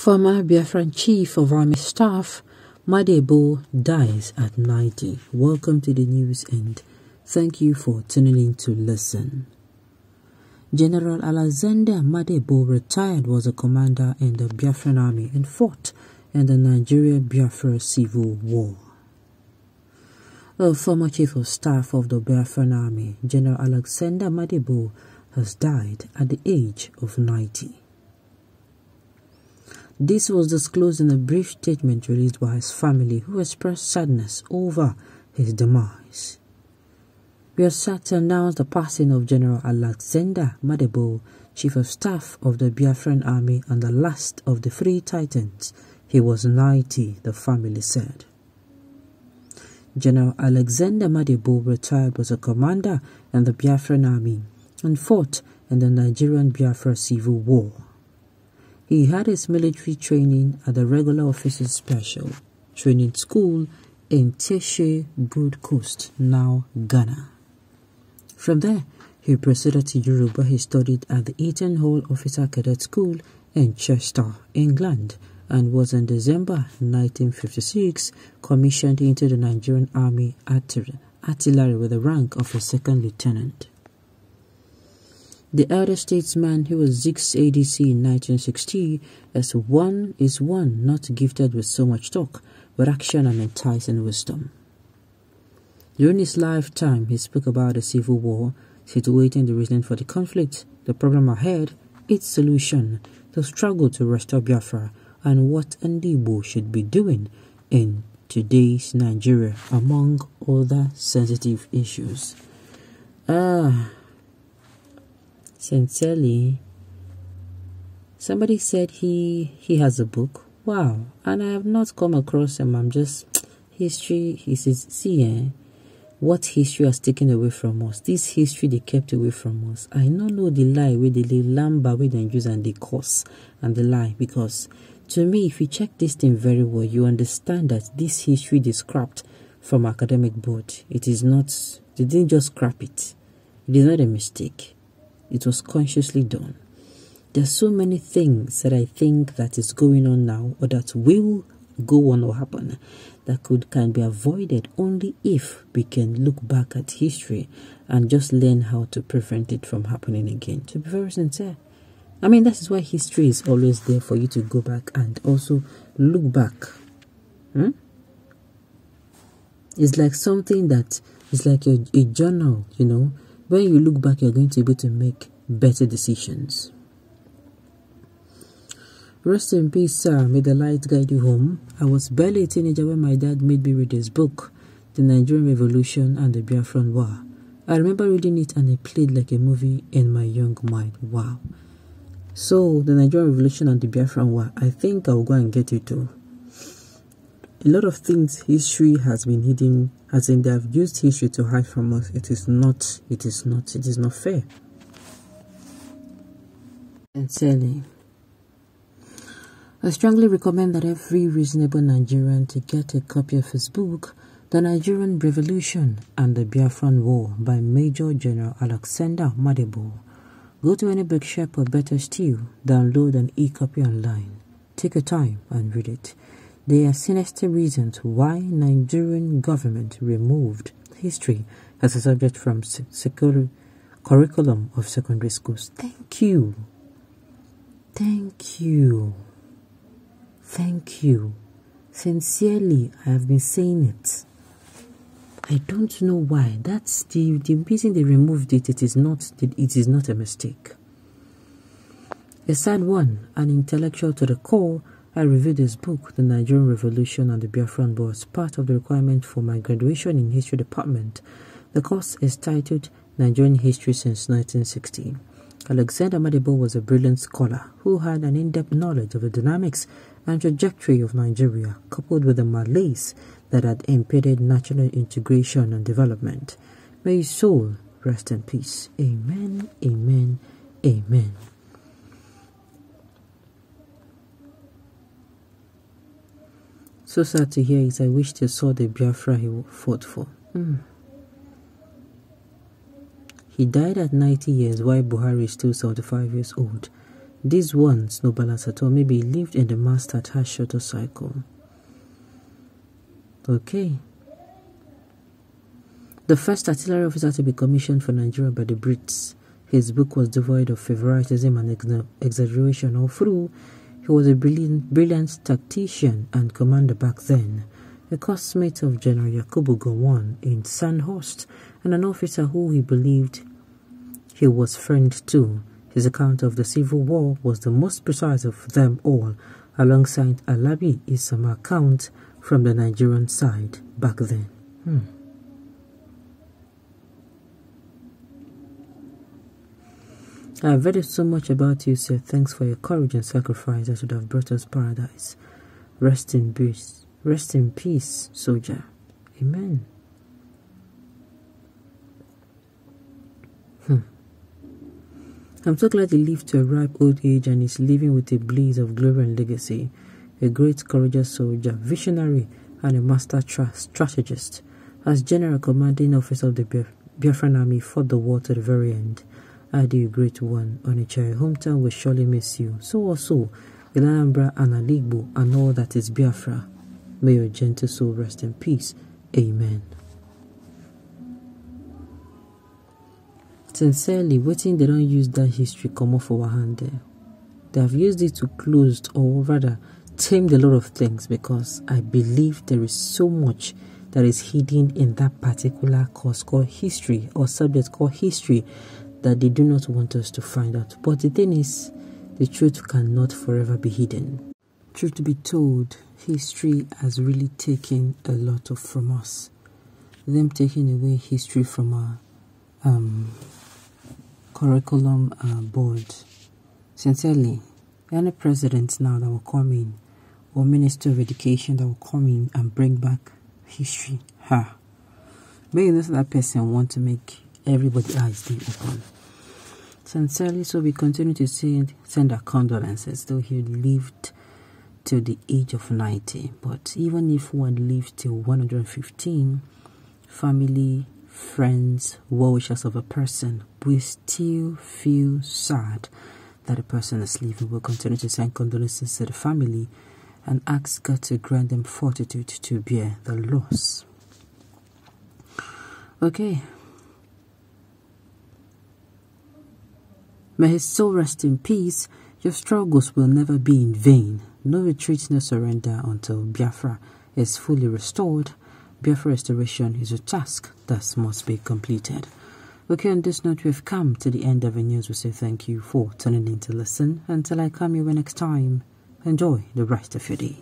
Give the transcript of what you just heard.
Former Biafran Chief of Army Staff Madebo dies at 90. Welcome to the news and thank you for tuning in to listen. General Alexander Madebo retired, was a commander in the Biafran Army and fought in the Nigeria-Biafra Civil War. A former Chief of Staff of the Biafran Army, General Alexander Madebo, has died at the age of 90. This was disclosed in a brief statement released by his family, who expressed sadness over his demise. We are sad to announce the passing of General Alexander Madebo, Chief of Staff of the Biafran Army and the last of the three Titans. He was 90, the family said. General Alexander Madebo retired, was a commander in the Biafran Army and fought in the Nigerian-Biafra Civil War. He had his military training at the Regular Officers Special Training School in Teshe, Gold Coast, now Ghana. From there, he proceeded to Europe, where he studied at the Eton Hall Officer Cadet School in Chester, England, and was in December 1956 commissioned into the Nigerian Army Artillery with the rank of a second lieutenant. The elder statesman, who was 6 ADC in 1960, is one not gifted with so much talk, but action and enticing wisdom. During his lifetime, he spoke about the civil war, situating the reason for the conflict, the problem ahead, its solution, the struggle to restore Biafra, and what Ndibo should be doing in today's Nigeria, among other sensitive issues. Sincerely, somebody said he has a book. Wow. And I have not come across him. I'm just history. He says, see, what history has taken away from us. This history they kept away from us. I don't know the lie where they lamba where they use and the curse and the lie, because to me, if you check this thing very well, you understand that this history they scrapped from academic board. It is not, they didn't just scrap it. It is not a mistake. It was consciously done. There are so many things that I think that is going on now, or that will go on or happen, that can be avoided only if we can look back at history and just learn how to prevent it from happening again. To be very sincere, I mean, that is why history is always there for you to go back and also look back. It's like something that is like a journal, you know. When you look back, you're going to be able to make better decisions. Rest in peace, sir. May the light guide you home. I was barely a teenager when my dad made me read his book, The Nigerian Revolution and the Biafran War. I remember reading it and it played like a movie in my young mind. Wow. So, the Nigerian Revolution and the Biafran War, I think I'll go and get it too. A lot of things history has been hidden, as in they have used history to hide from us. It is not fair. Sincerely, I strongly recommend that every reasonable Nigerian to get a copy of his book, The Nigerian Revolution and the Biafran War by Major General Alexander Madebo. Go to any bookshop, or better still, download an e-copy online. Take your time and read it. There are sinister reasons why Nigerian government removed history as a subject from curriculum of secondary schools. Thank you. Thank you. Thank you. Sincerely, I have been saying it. I don't know why. That's the reason they removed it. It is not a mistake. A sad one, an intellectual to the core. I reviewed this book, The Nigerian Revolution and the Biafran War, as part of the requirement for my graduation in History Department. The course is titled Nigerian History since 1960. Alexander Madebo was a brilliant scholar who had an in-depth knowledge of the dynamics and trajectory of Nigeria, coupled with the malaise that had impeded national integration and development. May his soul rest in peace. Amen, amen, amen. So sad to hear is I wish they saw the Biafra he fought for. He died at 90 years while Buhari is still 75 years old. These ones, no balance at all. Maybe he lived in the mast that has shorter cycle. Okay. The first artillery officer to be commissioned for Nigeria by the Brits. His book was devoid of favoritism and exaggeration all through. He was a brilliant tactician and commander back then, a classmate of General Yakubu Gowon in Sandhurst, and an officer who he believed he was friend to. His account of the Civil War was the most precise of them all, alongside Alabi Isama account from the Nigerian side back then. I have read so much about you, sir. Thanks for your courage and sacrifice that would have brought us paradise. Rest in peace. Rest in peace, soldier. Amen. I'm so glad he lived to a ripe old age and is living with a blaze of glory and legacy. A great courageous soldier, visionary, and a master strategist. As General Commanding Officer of the Biafran Army, fought the war to the very end. I do a great one. Onitsha, your hometown will surely miss you. So also, Ilanambra and Aligbo and all that is Biafra. May your gentle soul rest in peace. Amen. Sincerely, waiting they don't use that history come off our hand there. They have used it to close or rather tamed a lot of things, because I believe there is so much that is hidden in that particular course called history or subject called history that they do not want us to find out. But the thing is, the truth cannot forever be hidden. Truth to be told, history has really taken a lot from us. Them taking away history from our curriculum board. Sincerely, any president now that will come in, or Minister of Education that will come in and bring back history, maybe that person want to make everybody's eyes be open. Sincerely, so we continue to send our condolences, though he lived till the age of 90. But even if one lived till 115, family, friends, well-wishers of a person, we still feel sad that a person is leaving. We'll continue to send condolences to the family and ask God to grant them fortitude to bear the loss. Okay. May his soul rest in peace. Your struggles will never be in vain. No retreat, no surrender until Biafra is fully restored. Biafra restoration is a task that must be completed. Okay, on this note, we've come to the end of the news. We say thank you for tuning in to listen. Until I come your way next time, enjoy the rest of your day.